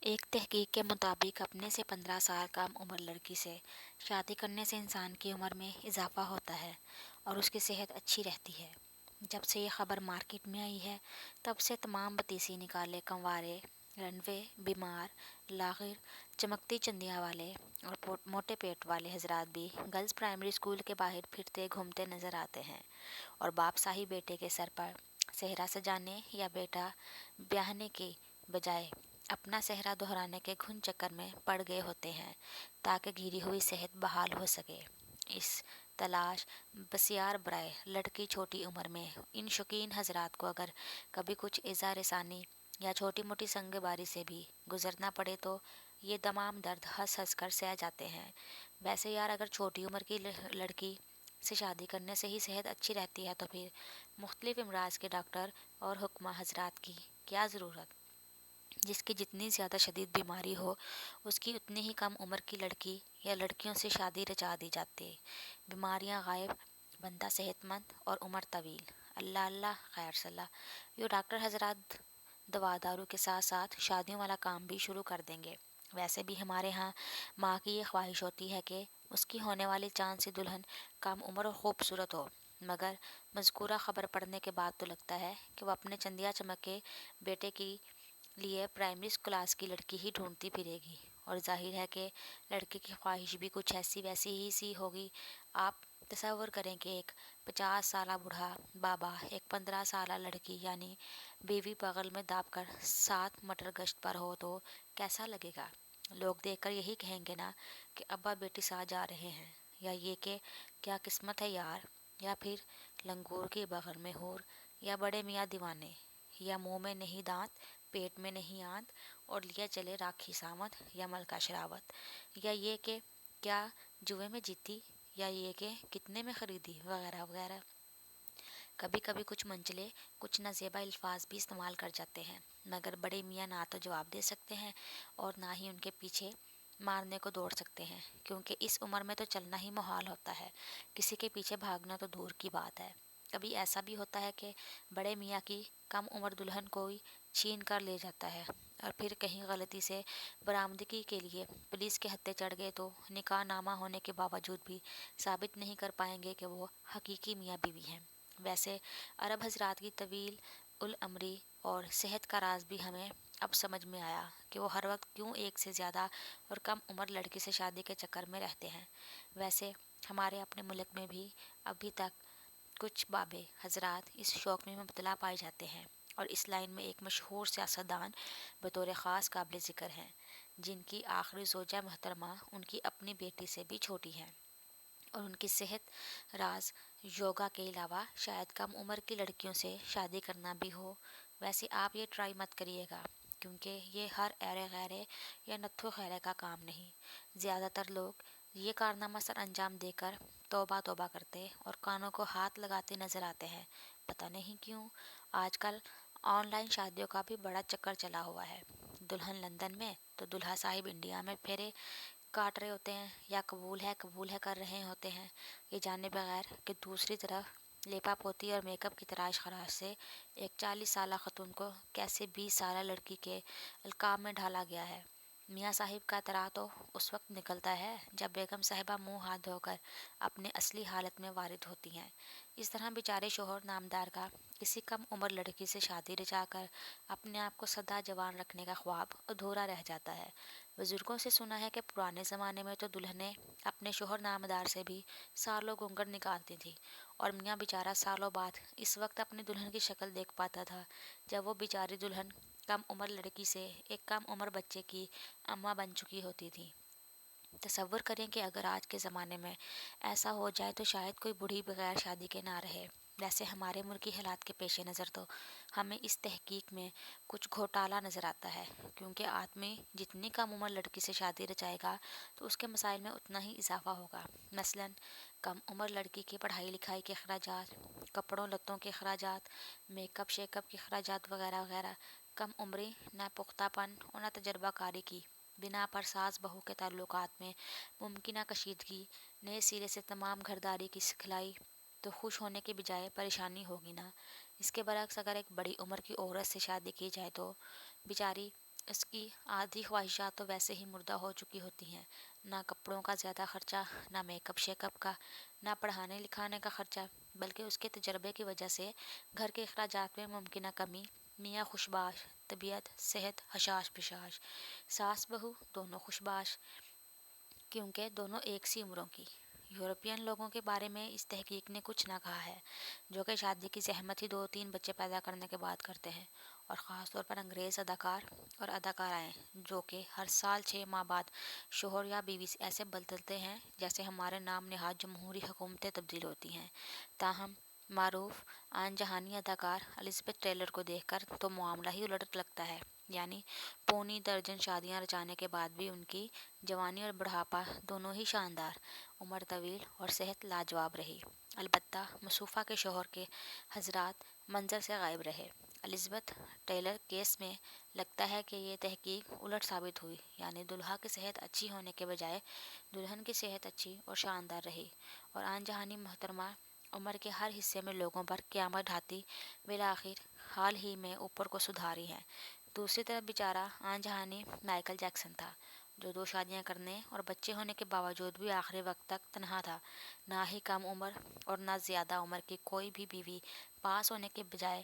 ایک تحقیق کے مطابق اپنے سے 15 سال کم عمر لڑکی سے شادی کرنے سے انسان کی عمر میں اضافہ ہوتا ہے اور اس کی صحت اچھی رہتی ہے۔ جب سے یہ خبر مارکیٹ میں آئی ہے تب سے تمام بتیسی نکالے کنوارے، رنوے، بیمار، لاغر، چمکتی چندیاں والے اور موٹے پیٹ والے حضرات بھی گرلز پرائمری اسکول کے باہر پھرتے گھومتے نظر آتے ہیں، اور باپ صاحب بیٹے کے سر پر صحرا سجانے یا بیٹا بیاہنے کی بجائے اپنا صحرا دہرانے کے گھن چکر میں پڑ گئے ہوتے ہیں تاکہ گری ہوئی صحت بحال ہو سکے۔ اس تلاش بسیار برائے لڑکی چھوٹی عمر میں ان شوقین حضرات کو اگر کبھی کچھ ایذا رسانی یا چھوٹی موٹی سنگ باری سے بھی گزرنا پڑے تو یہ تمام درد ہنس ہنس کر سہ جاتے ہیں۔ ویسے یار، اگر چھوٹی عمر کی لڑکی سے شادی کرنے سے ہی صحت اچھی رہتی ہے تو پھر مختلف امراض کے ڈاکٹر اور حکمہ حضرات کی کیا ضرورت؟ جس کی جتنی زیادہ شدید بیماری ہو اس کی اتنی ہی کم عمر کی لڑکی یا لڑکیوں سے شادی رچا دی جاتی، بیماریاں غائب، بندہ صحت مند اور عمر طویل۔ اللہ اللہ خیر صلاح۔ یہ ڈاکٹر حضرات دوا دارو کے ساتھ ساتھ شادیوں والا کام بھی شروع کر دیں گے۔ ویسے بھی ہمارے ہاں ماں کی یہ خواہش ہوتی ہے کہ اس کی ہونے والی چاند سی دلہن کم عمر اور خوبصورت ہو، مگر مذکورہ خبر پڑھنے کے بعد تو لگتا ہے کہ وہ اپنے چندیا چمکے بیٹے کی لیے پرائمری کلاس کی لڑکی ہی ڈھونڈتی پھرے گی، اور ظاہر ہے کہ لڑکے کی خواہش بھی کچھ ایسی ویسی ہی سی ہوگی۔ آپ تصور کریں کہ ایک 50 سالہ بوڑھا بابا ایک 15 سالہ لڑکی یعنی بیوی بغل میں داب کر 7 مٹر گشت پر ہو تو کیسا لگے گا؟ لوگ دیکھ کر یہی کہیں گے نا کہ ابا بیٹی ساتھ جا رہے ہیں، یا یہ کہ کیا قسمت ہے یار، یا پھر لنگور کی بغل میں ہور، یا بڑے میاں دیوانے، یا منہ میں نہیں دانت پیٹ میں نہیں آنت اور لیا چلے راکھی سامت یا ملکہ شراوت، یا یہ کہ کیا جوئے میں جیتی، یا یہ کہ کتنے میں خریدی، وغیرہ وغیرہ۔ کبھی کبھی کچھ منچلے کچھ نازیبا الفاظ بھی استعمال کر جاتے ہیں، مگر بڑے میاں نہ تو جواب دے سکتے ہیں اور نہ ہی ان کے پیچھے مارنے کو دوڑ سکتے ہیں، کیونکہ اس عمر میں تو چلنا ہی محال ہوتا ہے، کسی کے پیچھے بھاگنا تو دور کی بات ہے۔ کبھی ایسا بھی ہوتا ہے کہ بڑے میاں کی کم عمر دلہن کوئی چھین کر لے جاتا ہے، اور پھر کہیں غلطی سے برآمدگی کے لیے پولیس کے ہتھے چڑھ گئے تو نکاح نامہ ہونے کے باوجود بھی ثابت نہیں کر پائیں گے کہ وہ حقیقی میاں بیوی ہیں۔ ویسے عرب حضرات کی طویل العمری اور صحت کا راز بھی ہمیں اب سمجھ میں آیا کہ وہ ہر وقت کیوں ایک سے زیادہ اور کم عمر لڑکی سے شادی کے چکر میں رہتے ہیں۔ ویسے ہمارے اپنے ملک میں بھی ابھی تک کچھ بابے حضرات اس شوق میں مبتلا پائے جاتے ہیں، اور اس لائن میں ایک مشہور سیاستدان بطور خاص قابل ذکر ہیں، جن کی آخری زوجہ محترمہ ان کی اپنی بیٹی سے بھی چھوٹی ہیں، اور ان کی صحت راز یوگا کے علاوہ شاید کم عمر کی لڑکیوں سے شادی کرنا بھی ہو۔ ویسے آپ یہ ٹرائی مت کریے گا، کیونکہ یہ ہر ایرے غیرے یا نتھو خیرے کا کام نہیں۔ زیادہ تر لوگ یہ کارنامہ سر انجام دے کر توبہ توبہ کرتے اور کانوں کو ہاتھ لگاتے نظر آتے ہیں۔ پتہ نہیں کیوں آج کل آن لائن شادیوں کا بھی بڑا چکر چلا ہوا ہے۔ دلہن لندن میں تو دلہا صاحب انڈیا میں پھیرے کاٹ رہے ہوتے ہیں، یا قبول ہے کر رہے ہوتے ہیں، یہ جانے بغیر کہ دوسری طرف لیپا پوتی اور میک اپ کی تراش خراش سے ایک 40 سالہ خاتون کو کیسے 20 سالہ لڑکی کے القاب میں ڈھالا گیا ہے۔ میاں صاحب کا اطراع تو اس وقت نکلتا ہے جب بیگم صاحبہ منہ ہاتھ دھو کر اپنے اصلی حالت میں وارد ہوتی ہیں۔ اس طرح بیچارے شوہر نامدار کا کسی کم عمر لڑکی سے شادی رچا کر اپنے آپ کو سدا جوان رکھنے کا خواب ادھورا رہ جاتا ہے۔ بزرگوں سے سنا ہے کہ پرانے زمانے میں تو دلہنیں اپنے شوہر نامدار سے بھی سالوں گھونگھٹ نکالتی تھیں، اور میاں بیچارہ سالوں بعد اس وقت اپنی دلہن کی شکل دیکھ پاتا تھا جب وہ بیچاری دلہن کم عمر لڑکی سے ایک کم عمر بچے کی اماں بن چکی ہوتی تھی۔ تصور کریں کہ اگر آج کے زمانے میں ایسا ہو جائے تو شاید کوئی بوڑھی بغیر شادی کے نہ رہے۔ ویسے ہمارے ملکی حالات کے پیش نظر تو ہمیں اس تحقیق میں کچھ گھوٹالہ نظر آتا ہے، کیونکہ آدمی جتنی کم عمر لڑکی سے شادی رچائے گا تو اس کے مسائل میں اتنا ہی اضافہ ہوگا۔ مثلاً کم عمر لڑکی کی پڑھائی لکھائی کے اخراجات، کپڑوں لتوں کے اخراجات، میک اپ شیک اپ کے اخراجات وغیرہ وغیرہ۔ کم عمری، نہ پختہ پن اور نہ تجربہ کاری کی بنا پر ساس بہو کے تعلقات میں ممکنہ کشیدگی، نئے سرے سے تمام گھرداری کی سکھلائی تو خوش ہونے کے بجائے پریشانی ہوگی نا۔ اس کے برعکس اگر ایک بڑی عمر کی عورت سے شادی کی جائے تو بیچاری اس کی آدھی خواہشات تو ویسے ہی مردہ ہو چکی ہوتی ہیں، نہ کپڑوں کا زیادہ خرچہ، نہ میک اپ شیک اپ کا، نہ پڑھانے لکھانے کا خرچہ، بلکہ اس کے تجربے کی وجہ سے گھر کے اخراجات میں ممکنہ کمی، میاں خوشباش طبیعت، صحت حشاش پشاش، ساس بہو دونوں خوشباش، کیونکہ دونوں ایک سی عمروں کی۔ یورپین لوگوں کے بارے میں اس تحقیق نے کچھ نہ کہا ہے، جو کہ شادی کی زحمت ہی 2 3 بچے پیدا کرنے کے بعد کرتے ہیں، اور خاص طور پر انگریز اداکار اور اداکارائیں، جو کہ ہر سال 6 ماہ بعد شوہر یا بیوی سے ایسے بدلتے ہیں جیسے ہمارے نام نہاد جمہوری حکومتیں تبدیل ہوتی ہیں۔ تاہم معروف آن جہانی اداکار الزبتھ ٹیلر کو دیکھ کر تو معاملہ ہی الٹ لگتا ہے، یعنی پونی درجن شادیاں رچانے کے بعد بھی ان کی جوانی اور بڑھاپا دونوں ہی شاندار، عمر طویل اور صحت لاجواب رہی۔ البتہ مصوفہ کے شوہر کے حضرات منظر سے غائب رہے۔ الزبتھ ٹیلر کیس میں لگتا ہے کہ یہ تحقیق الٹ ثابت ہوئی، یعنی دلہا کی صحت اچھی ہونے کے بجائے دلہن کی صحت اچھی اور شاندار رہی، اور آن جہانی محترمہ عمر کے ہر حصے میں لوگوں پر قیامت ڈھاتی بالآخر حال ہی میں اوپر کو سدھاری ہیں۔ دوسری طرف بیچارہ آن جہانی مائیکل جیکسن تھا، جو 2 شادیاں کرنے اور بچے ہونے کے باوجود بھی آخری وقت تک تنہا تھا، نہ ہی کم عمر اور نہ زیادہ عمر کی کوئی بھی بیوی پاس ہونے کے بجائے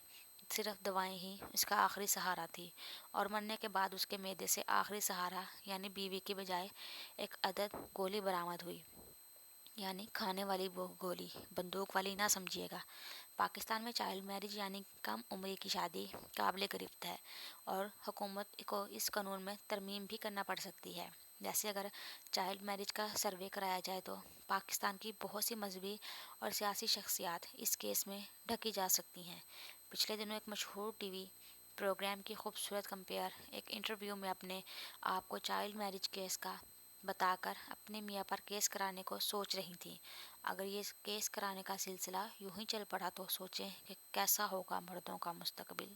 صرف دوائیں ہی اس کا آخری سہارا تھی، اور مرنے کے بعد اس کے معدے سے آخری سہارا یعنی بیوی کی بجائے ایک عدد گولی برآمد ہوئی، یعنی کھانے والی وہ گولی، بندوق والی نہ سمجھیے گا۔ پاکستان میں چائلڈ میرج یعنی کم عمری کی شادی قابل گرفت ہے، اور حکومت کو اس قانون میں ترمیم بھی کرنا پڑ سکتی ہے۔ جیسے اگر چائلڈ میرج کا سروے کرایا جائے تو پاکستان کی بہت سی مذہبی اور سیاسی شخصیات اس کیس میں ڈھکی جا سکتی ہیں۔ پچھلے دنوں ایک مشہور ٹی وی پروگرام کی خوبصورت کمپیئر ایک انٹرویو میں اپنے آپ کو چائلڈ میرج کیس کا بتا کر اپنے میاں پر کیس کرانے کو سوچ رہی تھیں۔ اگر یہ کیس کرانے کا سلسلہ یوں ہی چل پڑا تو سوچیں کہ کیسا ہوگا مردوں کا مستقبل۔